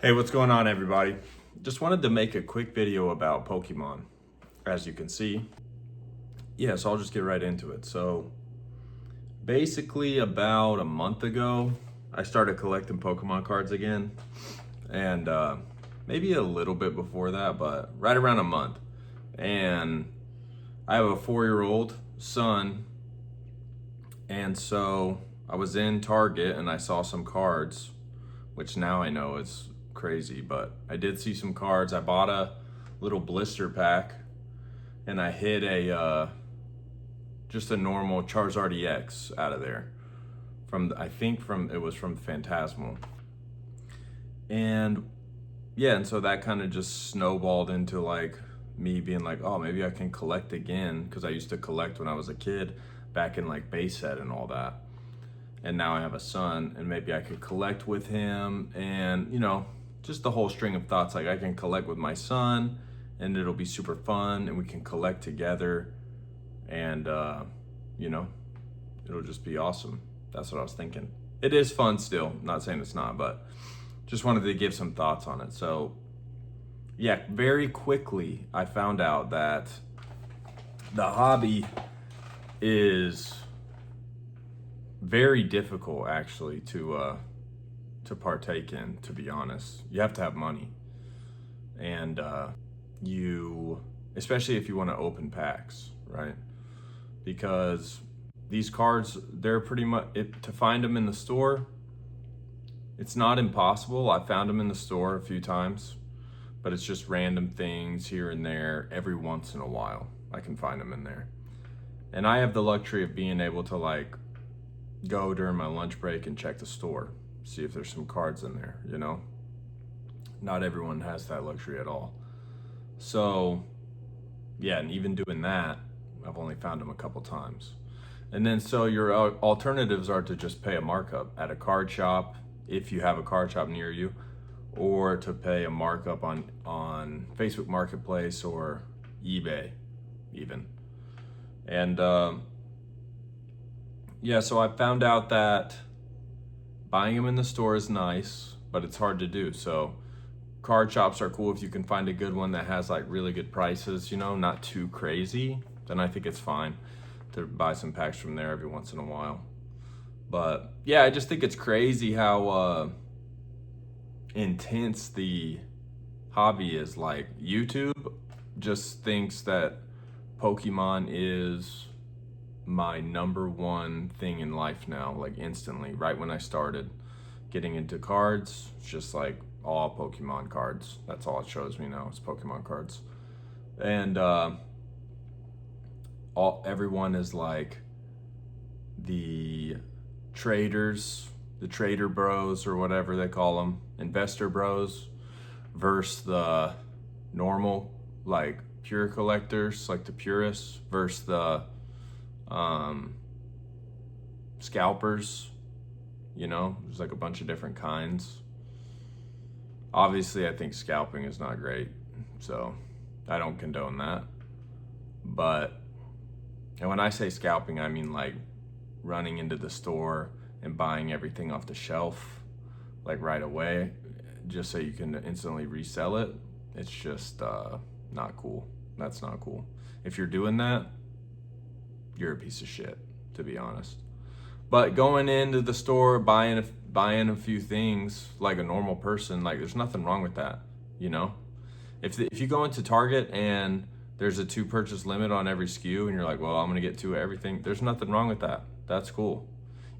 Hey, what's going on, everybody? Just wanted to make a quick video about Pokemon. As you can see, so I'll just get right into it. So basically about a month ago, I started collecting Pokemon cards again, and maybe a little bit before that, but right around a month. And I have a 4-year-old son, and so I was in Target and I saw some cards, which now I know is crazy, but I did see some cards. I bought a little blister pack and I hit a just a normal Charizard EX out of there it was from Phantasmal. And so that kind of just snowballed into like me being like, oh, maybe I can collect again, because I used to collect when I was a kid back in like base set and all that. And now I have a son, and maybe I could collect with him, and just the whole string of thoughts, like I can collect with my son and it'll be super fun and we can collect together, and it'll just be awesome. That's what I was thinking. It is fun still, not saying it's not, but just wanted to give some thoughts on it. So very quickly I found out that the hobby is very difficult actually to partake in, to be honest. You have to have money, and especially if you want to open packs, right? Because these cards, they're pretty much, to find them in the store, it's not impossible. I found them in the store a few times, but it's just random things here and there. Every once in a while I can find them in there, and I have the luxury of being able to like go during my lunch break and check the store, see if there's some cards in there. Not everyone has that luxury at all. So and even doing that, I've only found them a couple times. And then so your alternatives are to just pay a markup at a card shop, if you have a card shop near you, or to pay a markup on Facebook Marketplace or eBay even. And so I found out that buying them in the store is nice, but it's hard to do. So card shops are cool if you can find a good one that has like really good prices, not too crazy. Then I think it's fine to buy some packs from there every once in a while. But I just think it's crazy how intense the hobby is. Like YouTube just thinks that Pokemon is my number one thing in life now, like instantly. Right when I started getting into cards, it's just like all Pokemon cards. That's all it shows me now, is Pokemon cards. And everyone is like the traders, the trader bros, or whatever they call them, investor bros, versus the normal like pure collectors, like the purists, versus the scalpers. There's like a bunch of different kinds. Obviously I think scalping is not great, so I don't condone that. And when I say scalping, I mean like running into the store and buying everything off the shelf like right away, just so you can instantly resell it. It's just not cool. That's not cool. If you're doing that, you're a piece of shit, to be honest. But going into the store, buying a few things like a normal person, like there's nothing wrong with that. If you go into Target and there's a 2 purchase limit on every SKU and you're like, well, I'm gonna get 2 of everything, there's nothing wrong with that. That's cool.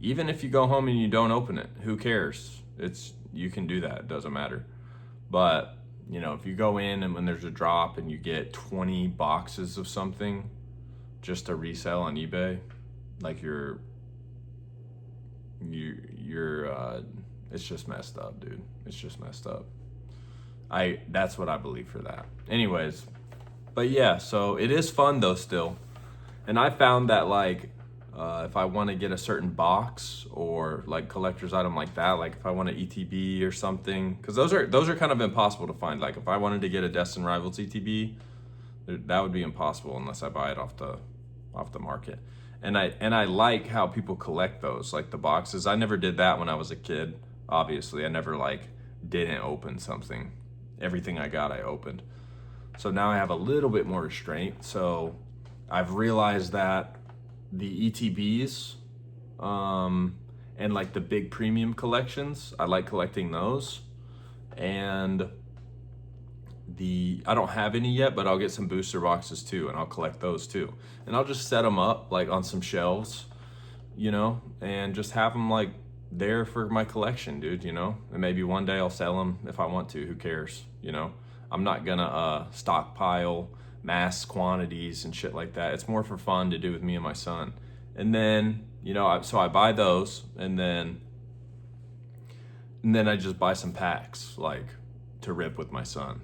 Even if you go home and you don't open it, who cares? You can do that, it doesn't matter. But if you go in and when there's a drop and you get 20 boxes of something just to resell on eBay, like you're it's just messed up, dude. It's just messed up. That's what I believe for that. Anyways, but so it is fun though still. And I found that like if I want to get a certain box or like collector's item like that, like if I want an ETB or something, because those are kind of impossible to find. Like if I wanted to get a Destin Rivals ETB, that would be impossible unless I buy it off the market. And I like how people collect those, like the boxes. I never did that when I was a kid. Obviously, I never like didn't open something. Everything I got, I opened. So now I have a little bit more restraint. So I've realized that the ETBs, and like the big premium collections, I like collecting those. And I don't have any yet, but I'll get some booster boxes too, and I'll collect those too. And I'll just set them up like on some shelves, and just have them like there for my collection, dude, and maybe one day I'll sell them if I want to. Who cares? I'm not gonna stockpile mass quantities and shit like that. It's more for fun to do with me and my son. And then, so I buy those, and then I just buy some packs like to rip with my son.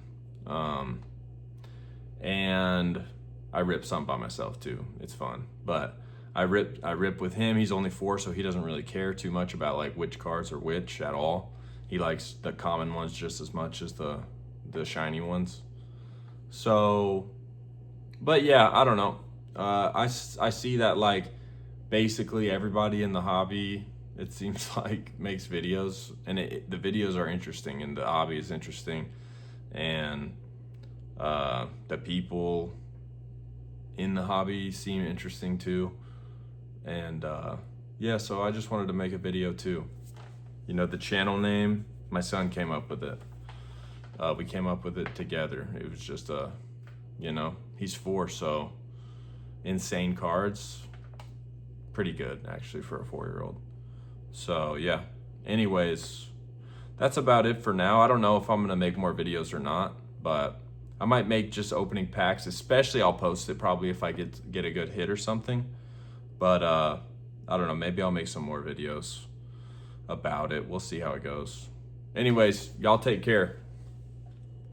And I rip some by myself too. It's fun, but I rip with him. He's only 4, so he doesn't really care too much about like which cards are which at all. He likes the common ones just as much as the shiny ones. So, but yeah, I don't know. I see that like basically everybody in the hobby, it seems like, makes videos, and the videos are interesting, and the hobby is interesting, and the people in the hobby seem interesting too. And yeah, so I just wanted to make a video too. The channel name, my son came up with it. We came up with it together. It was just he's 4, so insane cards, pretty good actually for a 4-year-old. So yeah, anyways, that's about it for now. I don't know if I'm gonna make more videos or not, but I might make just opening packs. Especially I'll post it probably if I get a good hit or something. But I don't know, maybe I'll make some more videos about it. We'll see how it goes. Anyways, y'all take care.